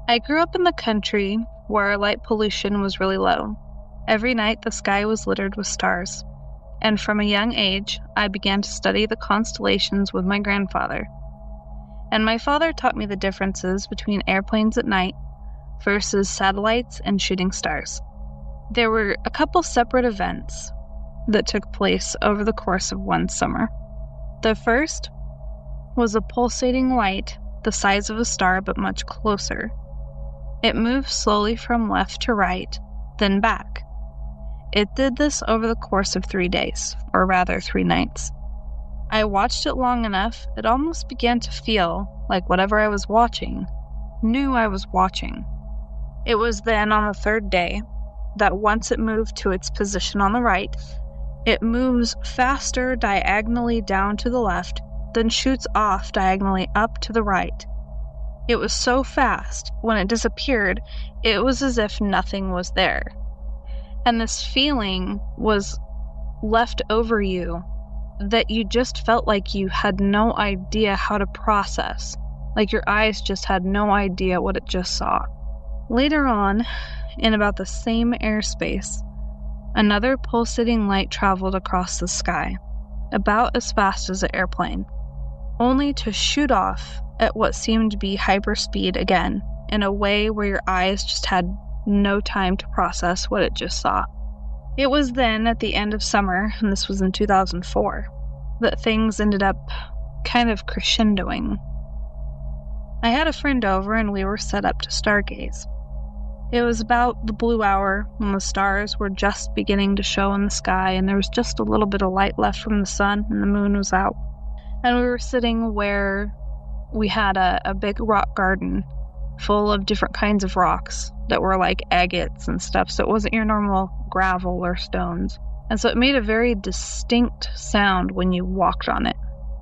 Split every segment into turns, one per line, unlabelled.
I grew up in the country where light pollution was really low. Every night the sky was littered with stars, and from a young age I began to study the constellations with my grandfather. And my father taught me the differences between airplanes at night versus satellites and shooting stars. There were a couple separate events that took place over the course of one summer. The first was a pulsating light the size of a star but much closer. It moved slowly from left to right, then back. It did this over the course of 3 days, or rather 3 nights. I watched it long enough, it almost began to feel like whatever I was watching knew I was watching. It was then on the 3rd day that once it moved to its position on the right, it moves faster diagonally down to the left, then shoots off diagonally up to the right. It was so fast, when it disappeared, it was as if nothing was there. And this feeling was left over you that you just felt like you had no idea how to process, like your eyes just had no idea what it just saw. Later on, in about the same airspace, another pulsating light traveled across the sky, about as fast as an airplane, only to shoot off at what seemed to be hyperspeed again, in a way where your eyes just had no time to process what it just saw. It was then, at the end of summer, and this was in 2004, that things ended up kind of crescendoing. I had a friend over and we were set up to stargaze. It was about the blue hour when the stars were just beginning to show in the sky and there was just a little bit of light left from the sun and the moon was out. And we were sitting where we had a big rock garden full of different kinds of rocks that were like agates and stuff, so it wasn't your normal gravel or stones. And so it made a very distinct sound when you walked on it,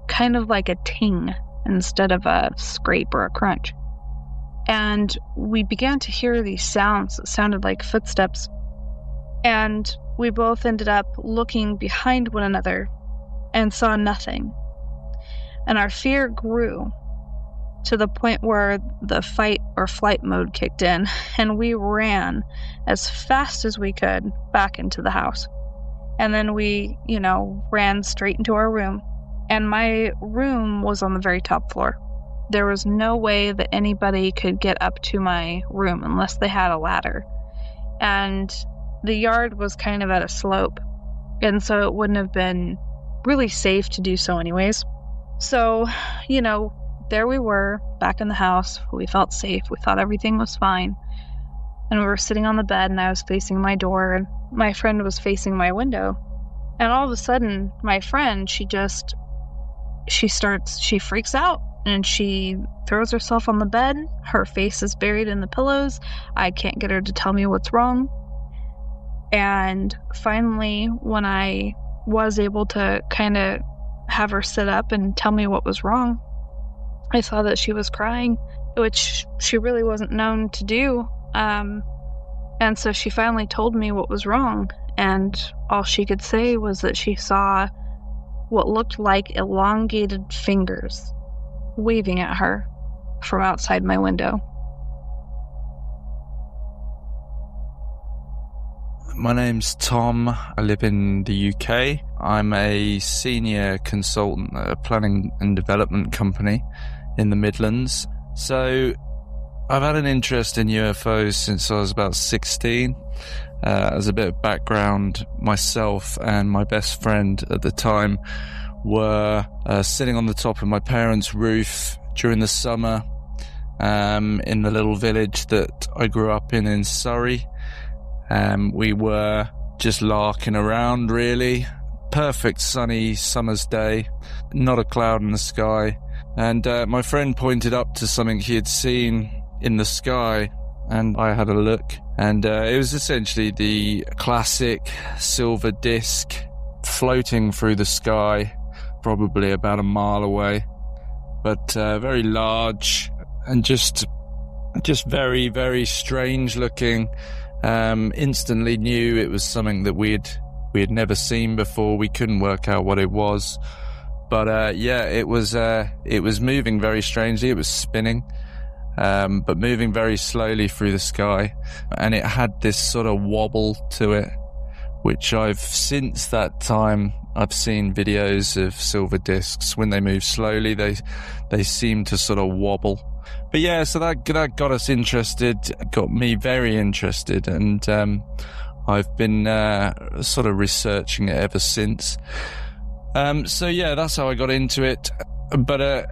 kind of like a ting instead of a scrape or a crunch. And we began to hear these sounds that sounded like footsteps. And we both ended up looking behind one another and saw nothing. And our fear grew to the point where the fight or flight mode kicked in, and we ran as fast as we could back into the house. And then we, ran straight into our room. And my room was on the very top floor. There was no way that anybody could get up to my room unless they had a ladder. And the yard was kind of at a slope, and so it wouldn't have been really safe to do so anyways. So, there we were, back in the house. We felt safe. We thought everything was fine. And we were sitting on the bed, and I was facing my door, and my friend was facing my window. And all of a sudden, my friend, she freaks out, and she throws herself on the bed. Her face is buried in the pillows. I can't get her to tell me what's wrong. And finally, when I was able to kind of have her sit up and tell me what was wrong, I saw that she was crying, which she really wasn't known to do. And so she finally told me what was wrong, and all she could say was that she saw what looked like elongated fingers waving at her from outside my window.
My name's Tom. I live in the UK. I'm a senior consultant at a planning and development company in the Midlands. So I've had an interest in UFOs since I was about 16. As a bit of background, myself and my best friend at the time were sitting on the top of my parents' roof during the summer in the little village that I grew up in Surrey. We were just larking around, really. Perfect sunny summer's day, not a cloud in the sky. And my friend pointed up to something he had seen in the sky, and I had a look. And it was essentially the classic silver disc floating through the sky, probably about a mile away, but very large and just very, very strange looking. Instantly knew it was something that we had never seen before. We couldn't work out what it was, but it was moving very strangely. It was spinning, but moving very slowly through the sky. And it had this sort of wobble to it, which since that time, I've seen videos of silver discs. When they move slowly, they seem to sort of wobble. But yeah, so that got us interested, got me very interested, and I've been sort of researching it ever since. So yeah, that's how I got into it. But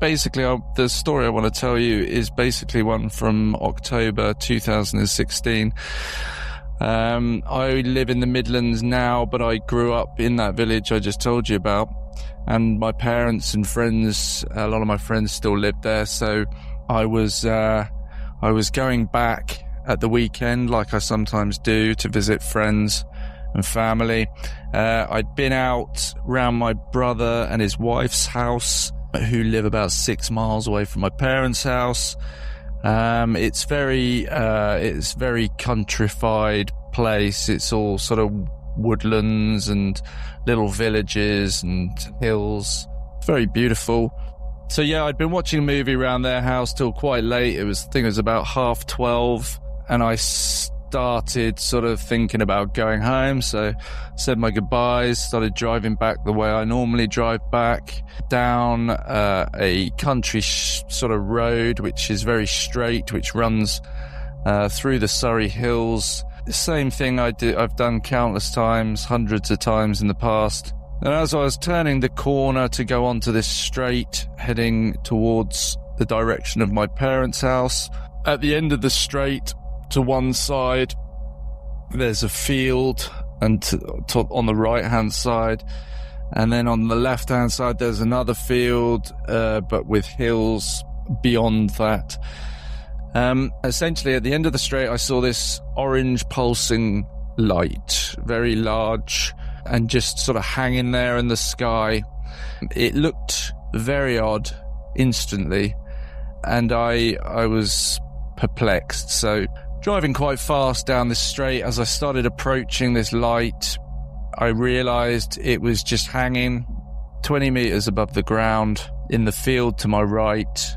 basically, the story I want to tell you is basically one from October 2016. I live in the Midlands now, but I grew up in that village I just told you about. And my parents and friends, a lot of my friends still live there. So I was going back at the weekend, like I sometimes do, to visit friends and family. I'd been out round my brother and his wife's house, who live about 6 miles away from my parents' house. It's very countrified place. It's all sort of woodlands and little villages and hills. Very beautiful. So yeah, I'd been watching a movie around their house till quite late. I think it was about 12:30, and I started sort of thinking about going home. So said my goodbyes, started driving back the way I normally drive back, down a country sort of road, which is very straight, which runs through the Surrey Hills. The same thing I've done countless times, hundreds of times in the past. And as I was turning the corner to go onto this straight, heading towards the direction of my parents' house, at the end of the straight, to one side, there's a field, and on the right-hand side, and then on the left-hand side, there's another field, but with hills beyond that. Essentially, at the end of the straight, I saw this orange pulsing light, very large, and just sort of hanging there in the sky. It looked very odd instantly, and I was perplexed. So driving quite fast down this straight, as I started approaching this light, I realized it was just hanging 20 meters above the ground in the field to my right,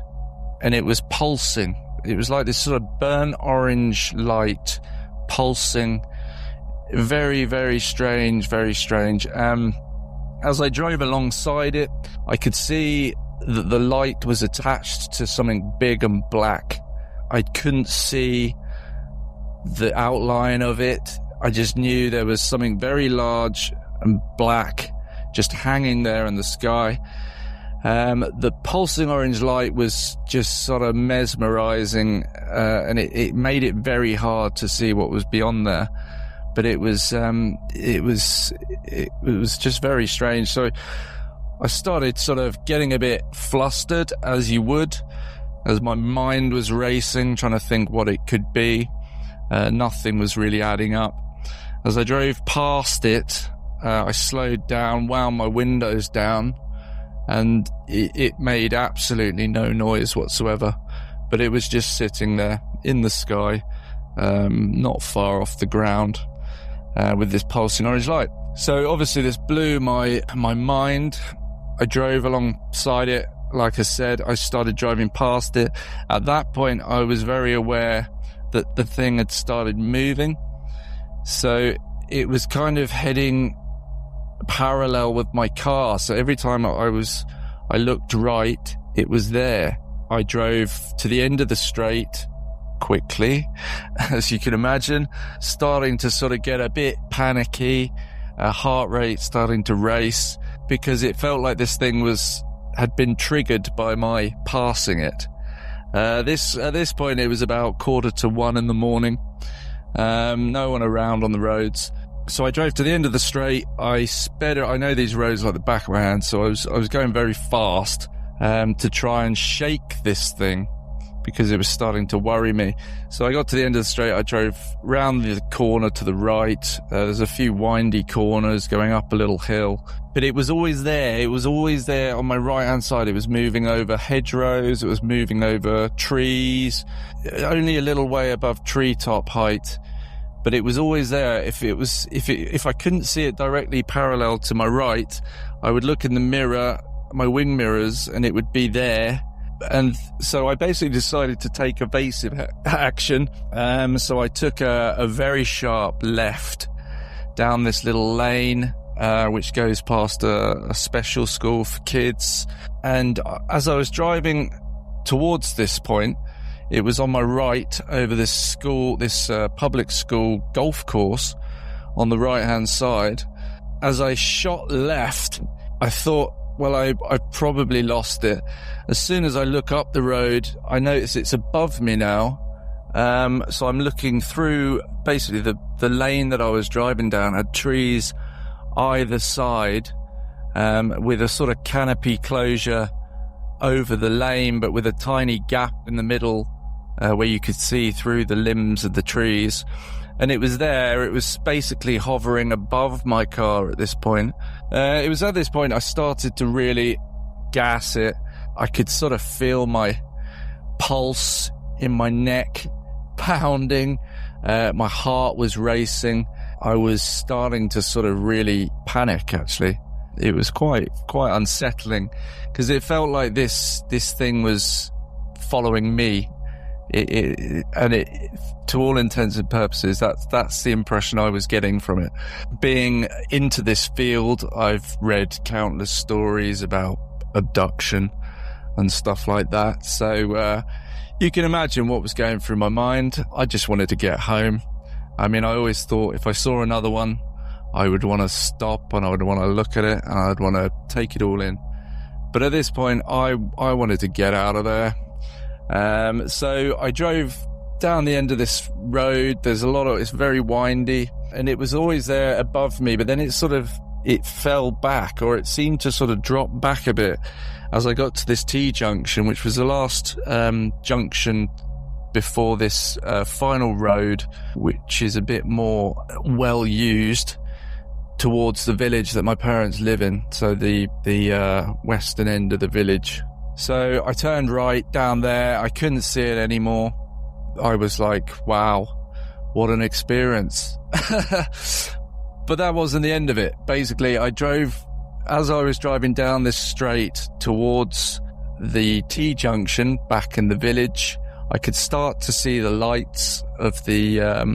and it was pulsing. It was like this sort of burnt orange light pulsing. Very, very strange, very strange. As I drove alongside it, I could see that the light was attached to something big and black. I couldn't see the outline of it. I just knew there was something very large and black just hanging there in the sky. The pulsing orange light was just sort of mesmerizing, and it made it very hard to see what was beyond there. But it was just very strange. So I started sort of getting a bit flustered, as you would, as my mind was racing, trying to think what it could be. Nothing was really adding up. As I drove past it, I slowed down, wound my windows down, and it made absolutely no noise whatsoever. But it was just sitting there in the sky, not far off the ground, with this pulsing orange light. So obviously this blew my mind. I drove alongside it. Like I said, I started driving past it. At that point, I was very aware that the thing had started moving. So it was kind of heading parallel with my car. So every time I looked right, it was there. I drove to the end of the straight quickly, as you can imagine, starting to sort of get a bit panicky, heart rate starting to race, because it felt like this thing had been triggered by my passing it. At this point, it was about 1:45 in the morning. No one around on the roads. So I drove to the end of the straight. I sped it. I know these roads like the back of my hand, so I was going very fast to try and shake this thing, because it was starting to worry me. So I got to the end of the straight. I drove round the corner to the right. There's a few windy corners going up a little hill, but it was always there. It was always there on my right-hand side. It was moving over hedgerows. It was moving over trees, only a little way above treetop height. But it was always there. If I couldn't see it directly parallel to my right, I would look in the mirror, my wing mirrors, and it would be there. And so I basically decided to take evasive action. So I took a very sharp left down this little lane, which goes past a special school for kids. And as I was driving towards this point, it was on my right over this school, this public school golf course on the right-hand side. As I shot left, I thought, well, I probably lost it. As soon as I look up the road, I notice it's above me now. So I'm looking through, basically the lane that I was driving down had trees either side, with a sort of canopy closure over the lane, but with a tiny gap in the middle, where you could see through the limbs of the trees. And it was there, it was basically hovering above my car at this point. It was at this point I started to really gas it. I could sort of feel my pulse in my neck pounding. My heart was racing. I was starting to sort of really panic, actually. It was quite unsettling, because it felt like this thing was following me. It to all intents and purposes, that's the impression I was getting from it. Being into this field, I've read countless stories about abduction and stuff like that. So you can imagine what was going through my mind. I just wanted to get home. I mean, I always thought if I saw another one, I would want to stop and I would want to look at it and I'd want to take it all in. But at this point, I wanted to get out of there. So I drove down the end of this road. It's very windy, and it was always there above me, but then it fell back, or it seemed to sort of drop back a bit as I got to this T-junction, which was the last junction before this final road, which is a bit more well used towards the village that my parents live in, so the western end of the village. So I turned right down there. I couldn't see it anymore. I was like, wow, what an experience. But that wasn't the end of it. Basically, as I was driving down this straight towards the T-junction back in the village, I could start to see the lights of the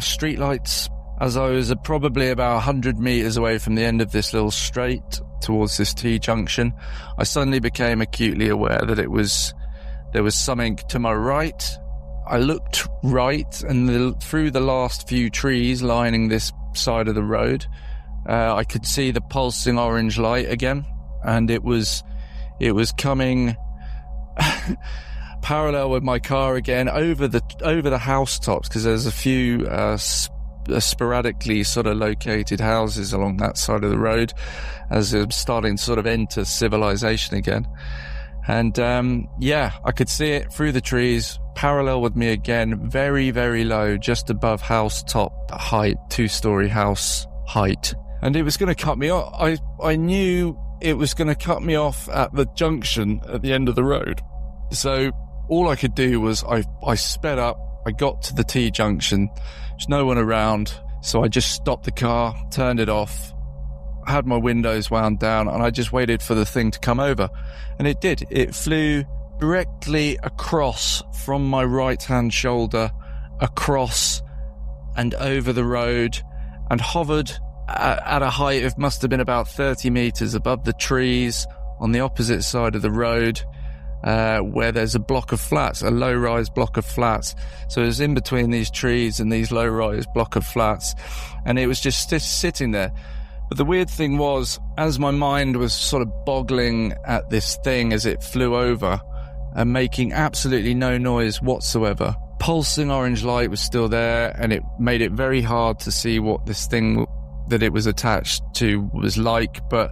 street lights. As I was probably about 100 meters away from the end of this little straight towards this T-junction, I suddenly became acutely aware that there was something to my right. I looked right, and through the last few trees lining this side of the road, I could see the pulsing orange light again, and it was coming parallel with my car again over the housetops, because there's a few sporadically sort of located houses along that side of the road as I'm starting to sort of enter civilization again. And I could see it through the trees, parallel with me again, very, very low, just above house top height, 2-story house height. And it was going to cut me off. I knew it was going to cut me off at the junction at the end of the road. So all I could do was I sped up. I got to the T-junction. There's no one around. So I just stopped the car, turned it off, had my windows wound down, and I just waited for the thing to come over. And it did. It flew directly across from my right-hand shoulder, across and over the road, and hovered at a height of must have been about 30 meters above the trees on the opposite side of the road, where there's a block of flats, a low-rise block of flats. So it was in between these trees and these low-rise block of flats, and it was just sitting there. But the weird thing was, as my mind was sort of boggling at this thing as it flew over and making absolutely no noise whatsoever, pulsing orange light was still there, and it made it very hard to see what this thing that it was attached to was like. But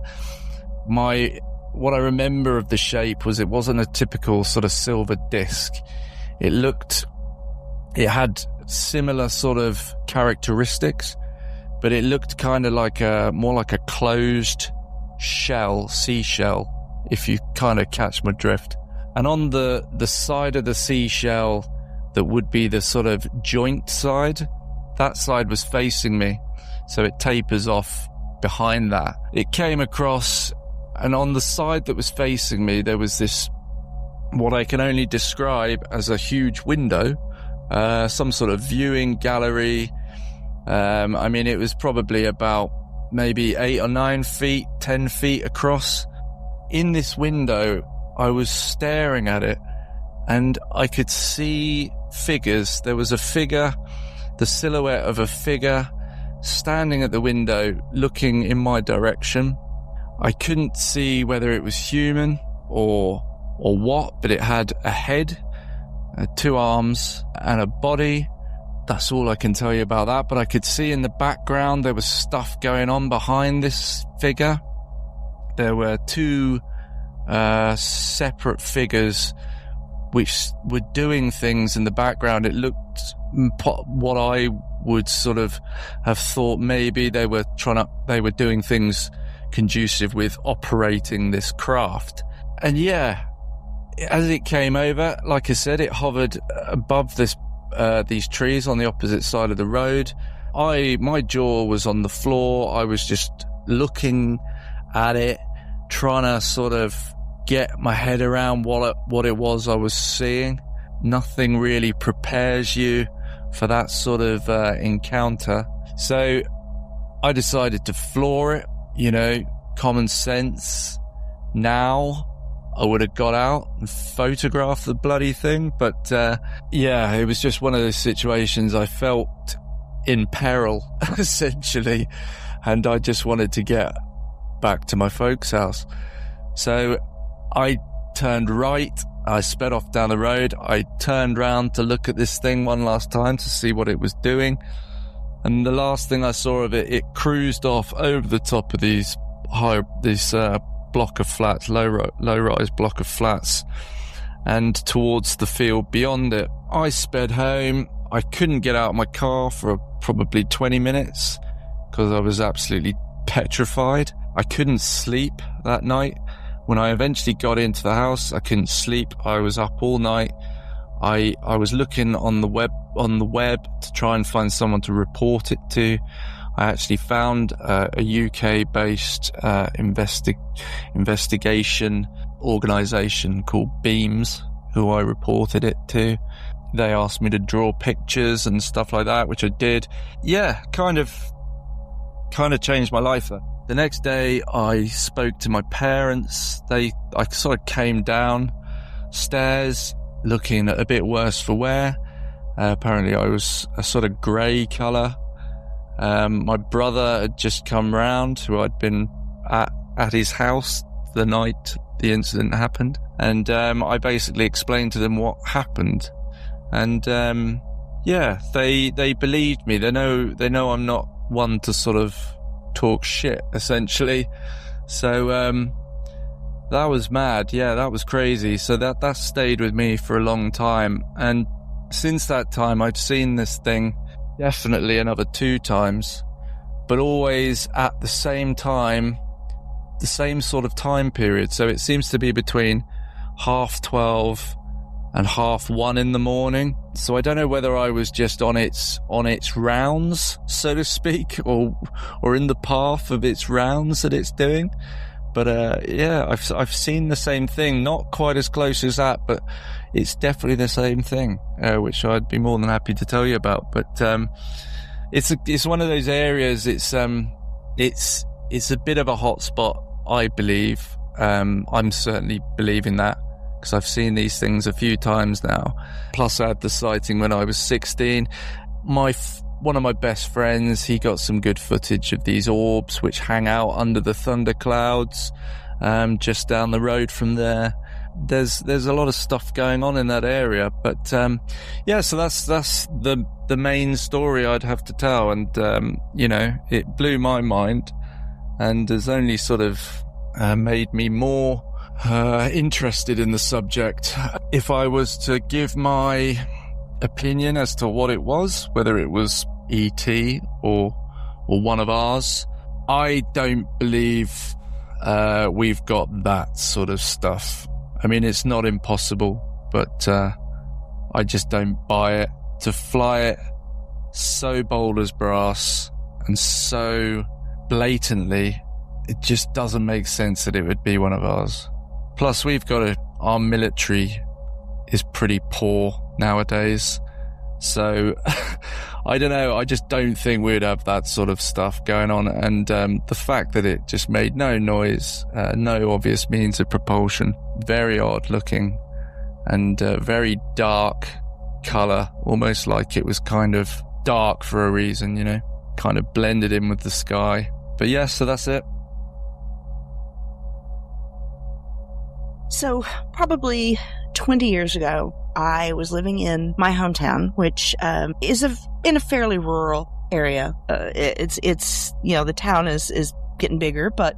what I remember of the shape was it wasn't a typical sort of silver disc. It had similar sort of characteristics, but it looked kind of like more like a closed seashell, if you kind of catch my drift. And on the side of the seashell that would be the sort of joint side, that side was facing me, so it tapers off behind that. It came across And on the side that was facing me, there was this, what I can only describe as a huge window, some sort of viewing gallery. I mean, it was probably about maybe 8 or 9 feet, 10 feet across. In this window, I was staring at it, and I could see figures. There was a figure, the silhouette of a figure, standing at the window, looking in my direction. I couldn't see whether it was human or what, but it had a head, 2 arms, and a body. That's all I can tell you about that. But I could see in the background there was stuff going on behind this figure. There were 2 separate figures which were doing things in the background. It looked what I would sort of have thought maybe they were doing things conducive with operating this craft. And yeah, as it came over, like I said, it hovered above these trees on the opposite side of the road. My jaw was on the floor. I was just looking at it, trying to sort of get my head around what it was I was seeing. Nothing really prepares you for that sort of encounter. So I decided to floor it, common sense. Now I would have got out and photographed the bloody thing. But yeah, it was just one of those situations. I felt in peril, essentially, and I just wanted to get back to my folks' house. So I turned right. I sped off down the road. I turned round to look at this thing one last time to see what it was doing. And the last thing I saw of it, it cruised off over the top of this block of flats, low-rise block of flats, and towards the field beyond it. I sped home. I couldn't get out of my car for probably 20 minutes because I was absolutely petrified. I couldn't sleep that night. When I eventually got into the house, I couldn't sleep. I was up all night. I was looking on the web to try and find someone to report it to. I actually found a UK-based investigation organisation called Beams, who I reported it to. They asked me to draw pictures and stuff like that, which I did. Yeah, kind of changed my life. The next day, I spoke to my parents. I sort of came down stairs, looking a bit worse for wear. Apparently, I was a sort of grey colour. My brother had just come round, who I'd been at his house the night the incident happened, and I basically explained to them what happened. And yeah, they believed me. They know I'm not one to sort of talk shit, essentially. So that was mad. Yeah, that was crazy. So that stayed with me for a long time. And since that time, I've seen this thing definitely another 2 times, but always at the same time, the same sort of time period. So it seems to be between 12:30 and 1:30 in the morning. So I don't know whether I was just on its rounds, so to speak, or in the path of its rounds that it's doing. But yeah, I've seen the same thing, not quite as close as that, but it's definitely the same thing, which I'd be more than happy to tell you about. But it's one of those areas. It's a bit of a hot spot, I believe. I'm certainly believing that, because I've seen these things a few times now. Plus I had the sighting when I was 16. One of my best friends, he got some good footage of these orbs which hang out under the thunderclouds just down the road from there. There's a lot of stuff going on in that area. But yeah, so that's the main story I'd have to tell. And it blew my mind, and has only sort of made me more interested in the subject. If I was to give my opinion as to what it was, whether it was ET or one of ours, I don't believe we've got that sort of stuff. I mean, it's not impossible, but I just don't buy it. To fly it so bold as brass and so blatantly it just doesn't make sense that it would be one of ours. Plus, our military is pretty poor nowadays. So, I don't know, I just don't think we'd have that sort of stuff going on. And the fact that it just made no noise, no obvious means of propulsion, very odd looking, and very dark colour, almost like it was kind of dark for a reason, you know, kind of blended in with the sky. But yeah, so that's it.
So probably 20 years ago, I was living in my hometown, which is in a fairly rural area. It's the town is getting bigger, but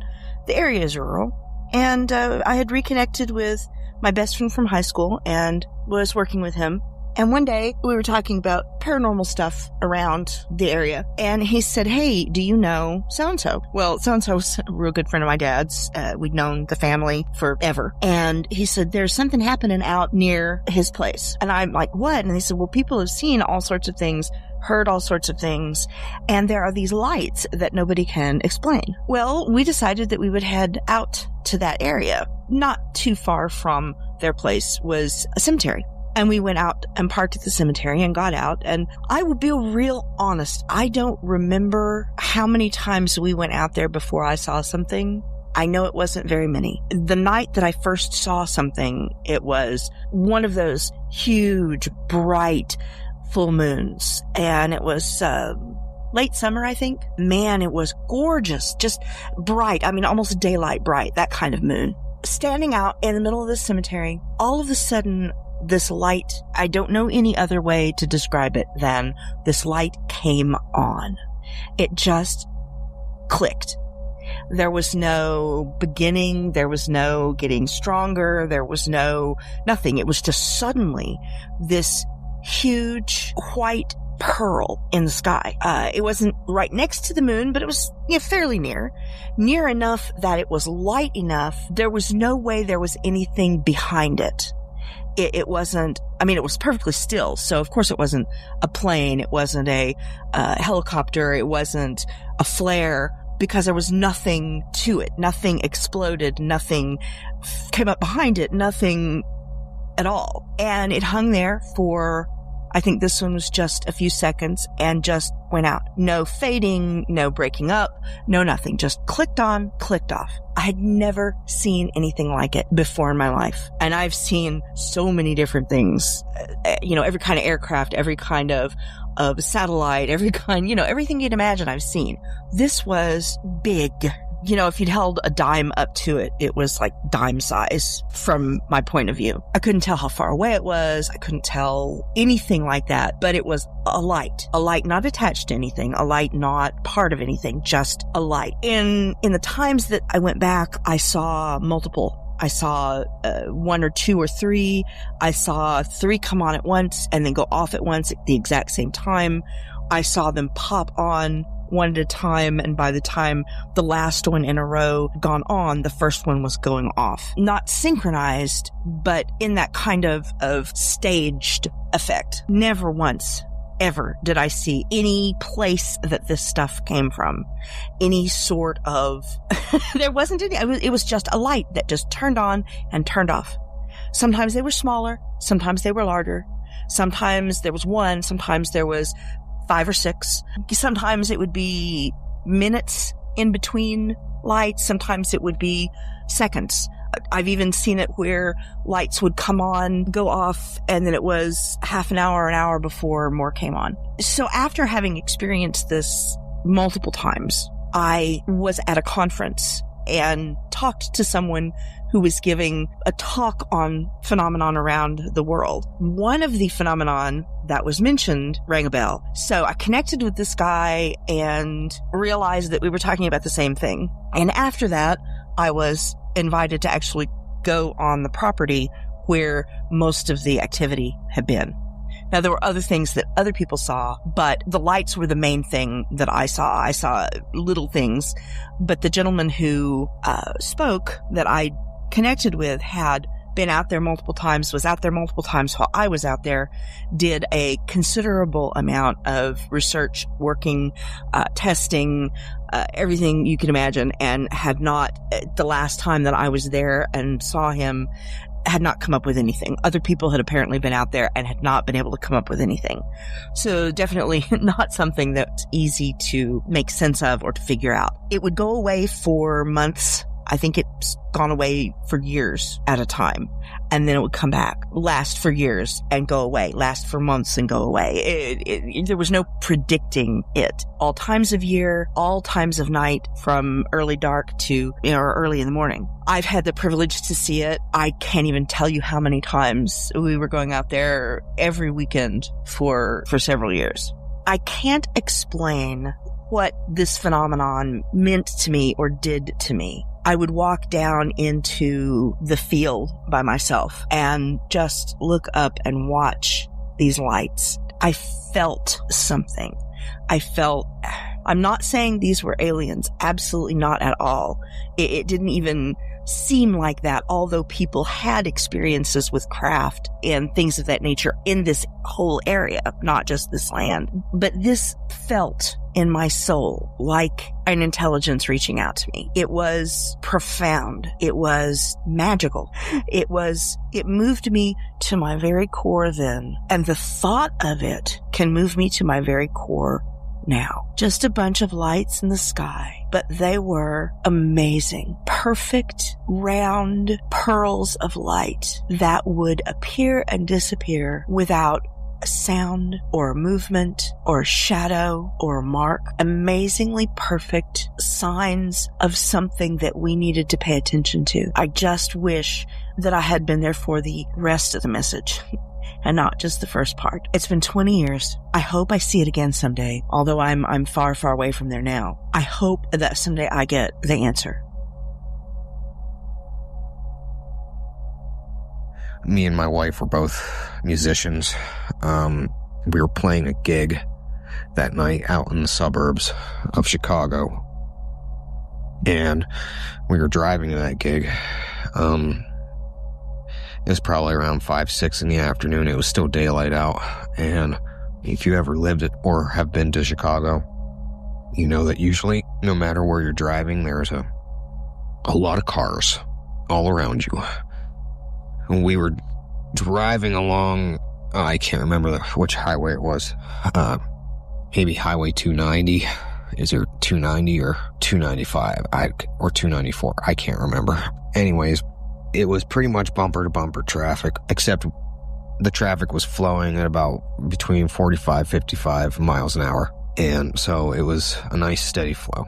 the area is rural. And I had reconnected with my best friend from high school and was working with him. And one day we were talking about paranormal stuff around the area. And he said, "Hey, do you know so-and-so?" Well, so-and-so was a real good friend of my dad's. We'd known the family forever. And he said, "There's something happening out near his place." And I'm like, "What?" And he said, "Well, people have seen all sorts of things, heard all sorts of things, and there are these lights that nobody can explain." Well, we decided that we would head out to that area. Not too far from their place was a cemetery. And we went out and parked at the cemetery and got out. And I will be real honest, I don't remember how many times we went out there before I saw something. I know it wasn't very many. The night that I first saw something, it was one of those huge, bright full moons. And it was late summer, I think. Man, it was gorgeous, just bright. I mean, almost daylight bright, that kind of moon. Standing out in the middle of the cemetery, all of a sudden, this light, I don't know any other way to describe it than this light came on. It just clicked. There was no beginning. There was no getting stronger. There was nothing. It was just suddenly this huge white pearl in the sky. It wasn't right next to the moon, but it was fairly near enough that it was light enough. There was no way there was anything behind it. It wasn't, it was perfectly still. So of course it wasn't a plane. It wasn't a helicopter. It wasn't a flare, because there was nothing to it. Nothing exploded. Nothing came up behind it. Nothing at all. And it hung there for, I think this one was just a few seconds, and just went out. No fading, no breaking up, no nothing. Just clicked on, clicked off. I had never seen anything like it before in my life. And I've seen so many different things, every kind of aircraft, every kind of satellite, every kind, everything you'd imagine I've seen. This was big. If you'd held a dime up to it, it was like dime size from my point of view. I couldn't tell how far away it was. I couldn't tell anything like that, but it was a light not attached to anything, a light not part of anything, just a light. In the times that I went back, I saw multiple. I saw one or two or three. I saw three come on at once and then go off at once at the exact same time. I saw them pop on one at a time, and by the time the last one in a row gone on, the first one was going off. Not synchronized, but in that kind of staged effect. Never once, ever did I see any place that this stuff came from. Any sort of... There wasn't any... It was just a light that just turned on and turned off. Sometimes they were smaller, sometimes they were larger. Sometimes there was one, sometimes there was 5 or 6. Sometimes it would be minutes in between lights. Sometimes it would be seconds. I've even seen it where lights would come on, go off, and then it was half an hour before more came on. So after having experienced this multiple times, I was at a conference and talked to someone who was giving a talk on phenomenon around the world. One of the phenomenon that was mentioned rang a bell. So I connected with this guy and realized that we were talking about the same thing. And after that, I was invited to actually go on the property where most of the activity had been. Now, there were other things that other people saw, but the lights were the main thing that I saw. I saw little things, but the gentleman who spoke that I connected with had been out there multiple times, was out there multiple times while I was out there, did a considerable amount of research, working, testing, everything you can imagine, and had not, the last time that I was there and saw him, had not come up with anything. Other people had apparently been out there and had not been able to come up with anything. So definitely not something that's easy to make sense of or to figure out. It would go away for months. I think it's gone away for years at a time. And then it would come back, last for years and go away, last for months and go away. There was no predicting it. All times of year, all times of night, from early dark to, early in the morning. I've had the privilege to see it. I can't even tell you how many times we were going out there every weekend for several years. I can't explain what this phenomenon meant to me or did to me. I would walk down into the field by myself and just look up and watch these lights. I felt something. I'm not saying these were aliens. Absolutely not at all. It didn't even seem like that, although people had experiences with craft and things of that nature in this whole area, not just this land. But this felt in my soul like an intelligence reaching out to me. It was profound. It was magical. It moved me to my very core then. And the thought of it can move me to my very core now. Just a bunch of lights in the sky, but they were amazing. Perfect, round pearls of light that would appear and disappear without a sound or a movement or a shadow or a mark. Amazingly perfect signs of something that we needed to pay attention to. I just wish that I had been there for the rest of the message and not just the first part. It's been 20 years. I hope I see it again someday, although I'm far, far away from there now. I hope that someday I get the answer.
Me and my wife were both musicians. We were playing a gig that night out in the suburbs of Chicago. And we were driving to that gig. It was probably around 5, 6 in the afternoon. It was still daylight out. And if you ever lived it or have been to Chicago, you know that usually, no matter where you're driving, there's a lot of cars all around you. And we were driving along, I can't remember which highway it was. Maybe Highway 290. Is there 290 or 295? Or 294? I can't remember. Anyways, it was pretty much bumper to bumper traffic, except the traffic was flowing at about between 45, 55 miles an hour. And so it was a nice steady flow.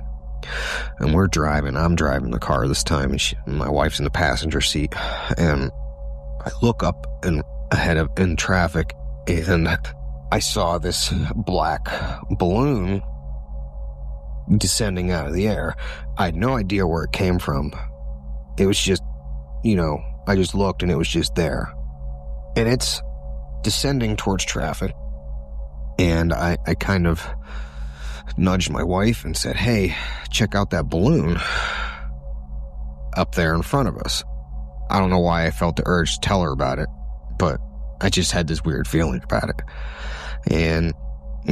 And I'm driving the car this time, and my wife's in the passenger seat. And I look up in traffic, and I saw this black balloon descending out of the air. I had no idea where it came from. It was just, I just looked and it was just there. And it's descending towards traffic. And I kind of nudged my wife and said, "Hey, check out that balloon up there in front of us." I don't know why I felt the urge to tell her about it, but I just had this weird feeling about it. And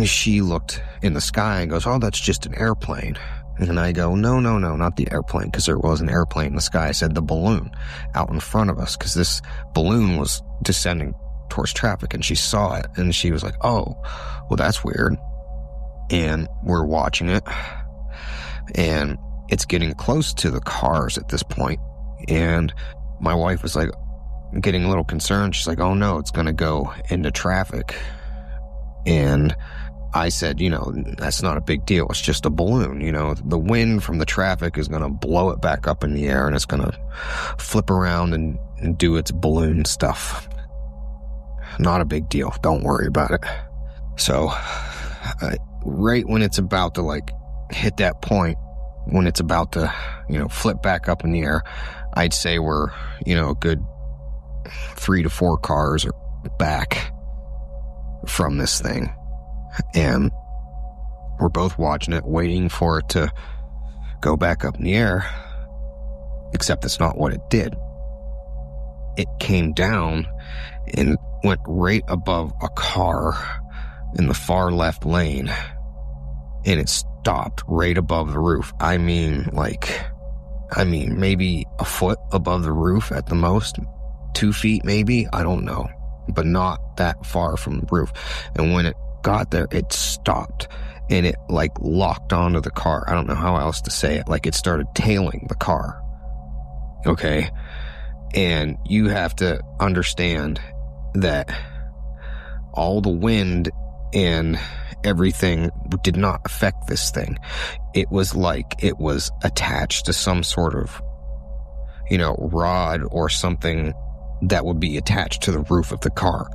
she looked in the sky and goes, "Oh, that's just an airplane." And I go, no, not the airplane, because there was an airplane in the sky. I said the balloon out in front of us, because this balloon was descending towards traffic, and she saw it, and she was like, "Oh, well, that's weird." And we're watching it, and it's getting close to the cars at this point. And my wife was like, getting a little concerned. She's like, "Oh no, it's going to go into traffic." And I said, that's not a big deal. It's just a balloon. The wind from the traffic is going to blow it back up in the air, and it's going to flip around and do its balloon stuff. Not a big deal. Don't worry about it. So, right when it's about to hit that point, when it's about to, flip back up in the air, I'd say we're, a good 3 to 4 cars back from this thing. And we're both watching it, waiting for it to go back up in the air, except that's not what it did. it came down and went right above a car in the far left lane, and it stopped right above the roof. I mean, maybe a foot above the roof at the most, 2 feet maybe, I don't know, but not that far from the roof. And when it got there, it stopped, and it like locked onto the car. I don't know how else to say it. Like, it started tailing the car. Okay? And you have to understand that all the wind and everything did not affect this thing. It was like it was attached to some sort of, rod or something that would be attached to the roof of the car.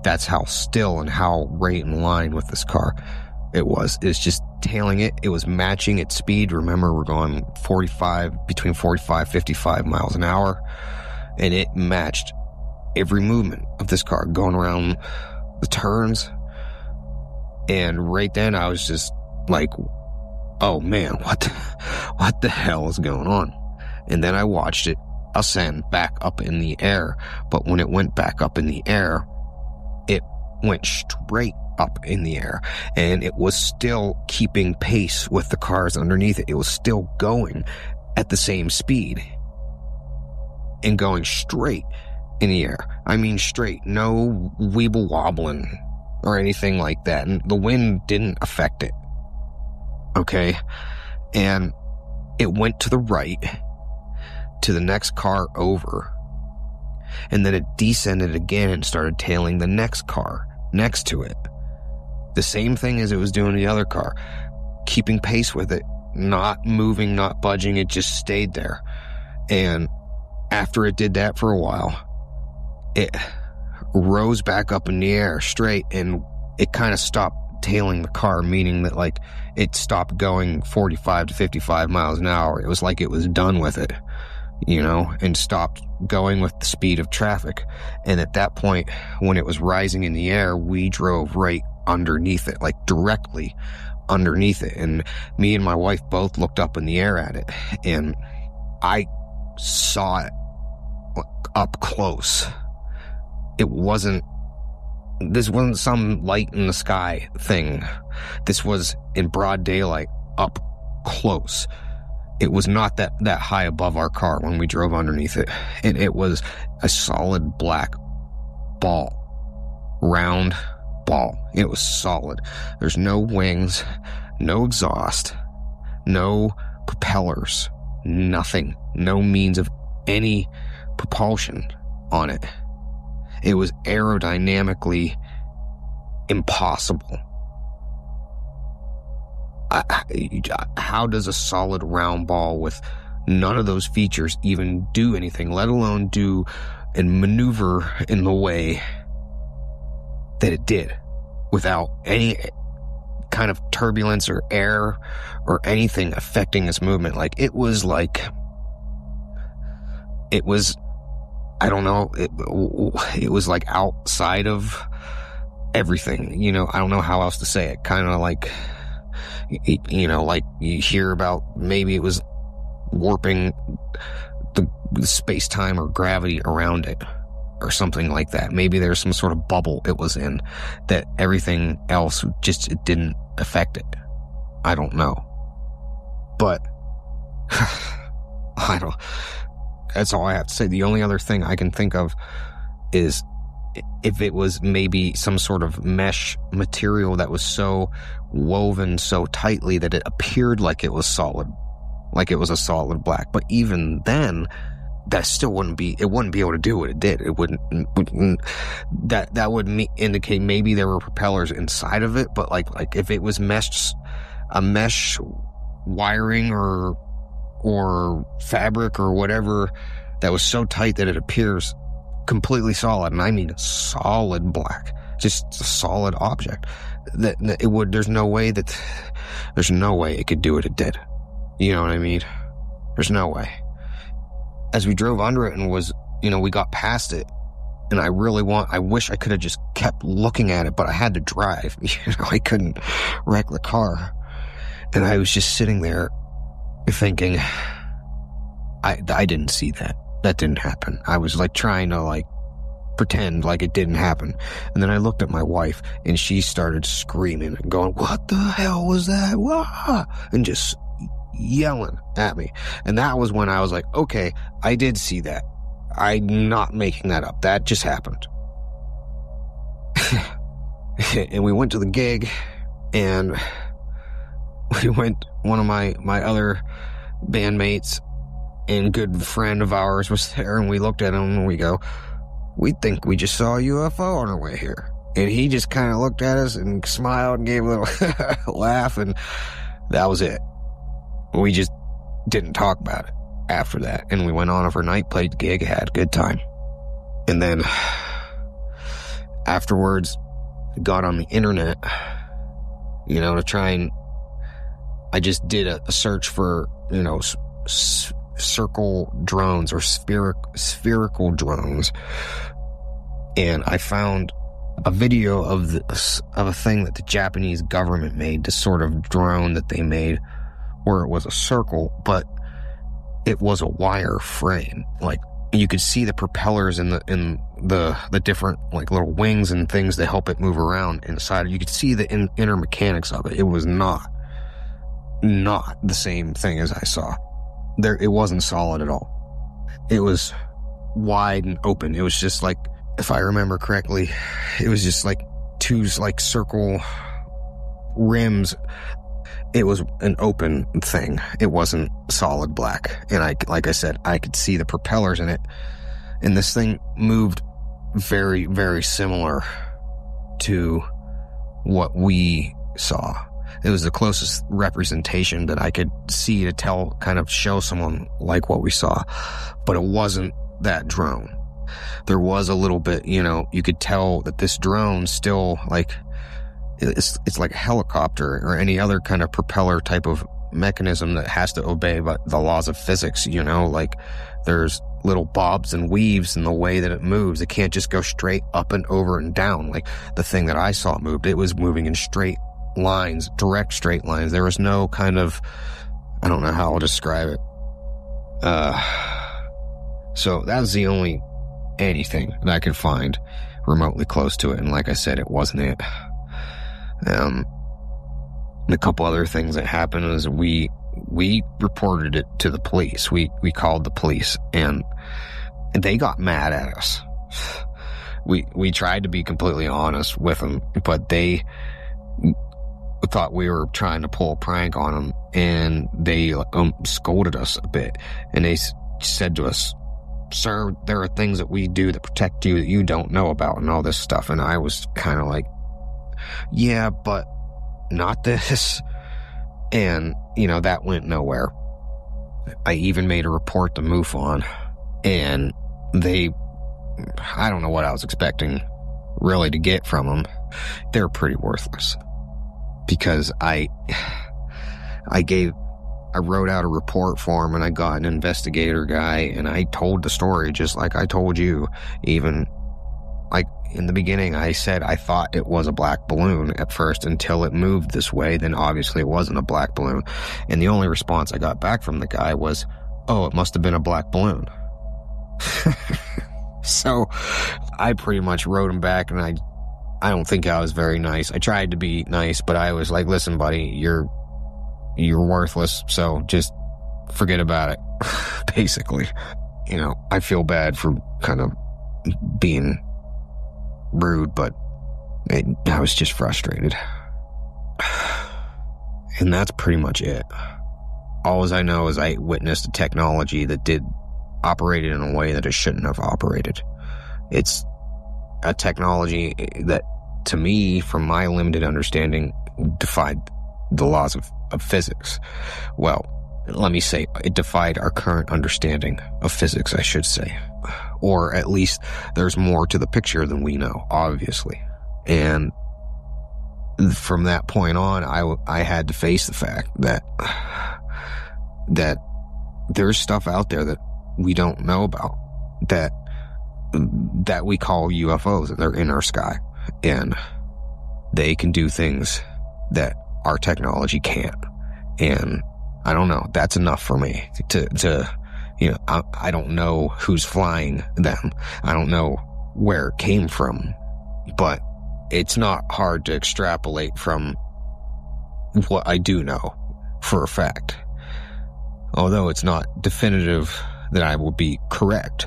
That's how still and how right in line with this car it was. It's just tailing it. It was matching its speed. Remember, we're going between 45, 55 miles an hour. And it matched every movement of this car going around the turns. And right then I was just like, oh man, what the hell is going on? And then I watched it ascend back up in the air. But when it went back up in the air, it went straight up in the air, and it was still keeping pace with the cars underneath it. It was still going at the same speed and going straight in the air. I mean straight, no weeble wobbling or anything like that. And the wind didn't affect it. Okay? And it went to the right to the next car over. And then it descended again and started tailing the next car next to it. The same thing as it was doing the other car. Keeping pace with it. Not moving, not budging. It just stayed there. And after it did that for a while, it rose back up in the air straight, and it kind of stopped tailing the car, meaning that like it stopped going 45 to 55 miles an hour. It was like it was done with it, and stopped going with the speed of traffic. And at that point, when it was rising in the air, we drove right underneath it, like directly underneath it. And me and my wife both looked up in the air at it, and I saw it up close. This wasn't some light in the sky thing. This was in broad daylight, up close. It was not that high above our car when we drove underneath it. And it was a solid black ball. Round ball. It was solid. There's no wings, no exhaust, no propellers, nothing. No means of any propulsion on it. It was aerodynamically impossible. How does a solid round ball with none of those features even do anything, let alone do and maneuver in the way that it did without any kind of turbulence or air or anything affecting its movement? It was, I don't know, it was like outside of everything, I don't know how else to say it. Kind of like, like you hear about maybe it was warping the space-time or gravity around it or something like that. Maybe there's some sort of bubble it was in that everything else just, it didn't affect it. I don't know. But that's all I have to say. The only other thing I can think of is if it was maybe some sort of mesh material that was so woven so tightly that it appeared like it was solid, like it was a solid black. But even then, that still wouldn't be able to do what it did. It wouldn't that would indicate maybe there were propellers inside of it, but like if it was a mesh wiring or fabric or whatever that was so tight that it appears completely solid, and I mean solid black, just a solid object, that it would, there's no way it could do what it did. You know what I mean? There's no way. As we drove under it and we got past it, and I wish I could have just kept looking at it, but I had to drive. I couldn't wreck the car. And I was just sitting there thinking, I didn't see that. that didn't happen. I was like trying to like pretend like it didn't happen. And then I looked at my wife and she started screaming and going, what the hell was that? Wah! And just yelling at me. And that was when I was like, okay, I did see that. I'm not making that up. That just happened. And we went to the gig, and one of my other bandmates and good friend of ours was there, and we looked at him and we go, we think we just saw a UFO on our way here. And he just kind of looked at us and smiled and gave a little laugh, and that was it. We just didn't talk about it after that. And we went on overnight, played the gig, had a good time. And then afterwards, got on the internet, to try and, I just did a search for, circle drones or spherical drones. And I found a video of a thing that the Japanese government made, this sort of drone that they made where it was a circle, but it was a wire frame. Like, you could see the propellers in the different like little wings and things that help it move around inside. You could see the inner mechanics of it. It was not the same thing as I saw. It wasn't solid at all. It was wide and open. It was just like, if I remember correctly, it was just like two like circle rims. It was an open thing. It wasn't solid black. And like I said, I could see the propellers in it. And this thing moved very, very similar to what we saw. It was the closest representation that I could see to tell, kind of show someone like what we saw. But it wasn't that drone. There was a little bit, you could tell that this drone still like, it's like a helicopter or any other kind of propeller type of mechanism that has to obey the laws of physics, like there's little bobs and weaves in the way that it moves. It can't just go straight up and over and down. Like the thing that I saw moved, it was moving in straight lines, direct straight lines. There was no kind of, I don't know how I'll describe it. So that was the only anything that I could find remotely close to it. And like I said, it wasn't it. And a couple other things that happened is we reported it to the police. We called the police and they got mad at us. We tried to be completely honest with them, but they thought we were trying to pull a prank on them, and they scolded us a bit. And they said to us, "Sir, there are things that we do that protect you that you don't know about," and all this stuff. And I was kind of like, yeah, but not this. And, that went nowhere. I even made a report to MUFON, and I don't know what I was expecting really to get from them. They're pretty worthless. Because I wrote out a report for him, and I got an investigator guy, and I told the story just like I told you. Even like in the beginning, I said I thought it was a black balloon at first until it moved this way. Then obviously it wasn't a black balloon. And the only response I got back from the guy was, "Oh, it must have been a black balloon." So I pretty much wrote him back, and I don't think I was very nice. I tried to be nice, but I was like, "Listen, buddy, you're worthless, so just forget about it." Basically. I feel bad for kind of being rude, but I was just frustrated. And that's pretty much it. All I know is I witnessed a technology that operated in a way that it shouldn't have operated. It's a technology that, to me, from my limited understanding, defied the laws of physics. Well, let me say, it defied our current understanding of physics, I should say. Or at least there's more to the picture than we know, obviously. And from that point on, I had to face the fact that there's stuff out there that we don't know about, that we call UFOs, that they're in our sky. And they can do things that our technology can't. And I don't know, that's enough for me to You know, I don't know who's flying them. I don't know where it came from, but it's not hard to extrapolate from what I do know for a fact. Although it's not definitive that I will be correct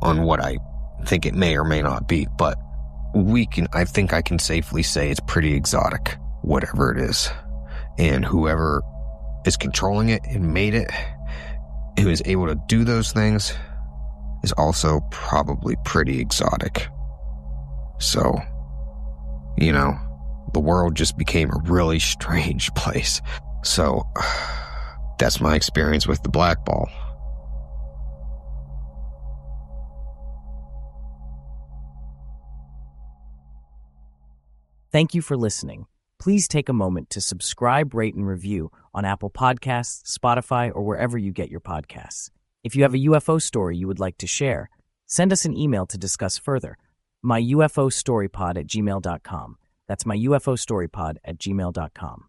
on what I think it may or may not be, but I think I can safely say it's pretty exotic, whatever it is. And whoever is controlling it and made it, who is able to do those things, is also probably pretty exotic. So, you know, the world just became a really strange place. So, that's my experience with the black ball.
Thank you for listening. Please take a moment to subscribe, rate, and review on Apple Podcasts, Spotify, or wherever you get your podcasts. If you have a UFO story you would like to share, send us an email to discuss further. myufostorypod@gmail.com. That's myufostorypod@gmail.com.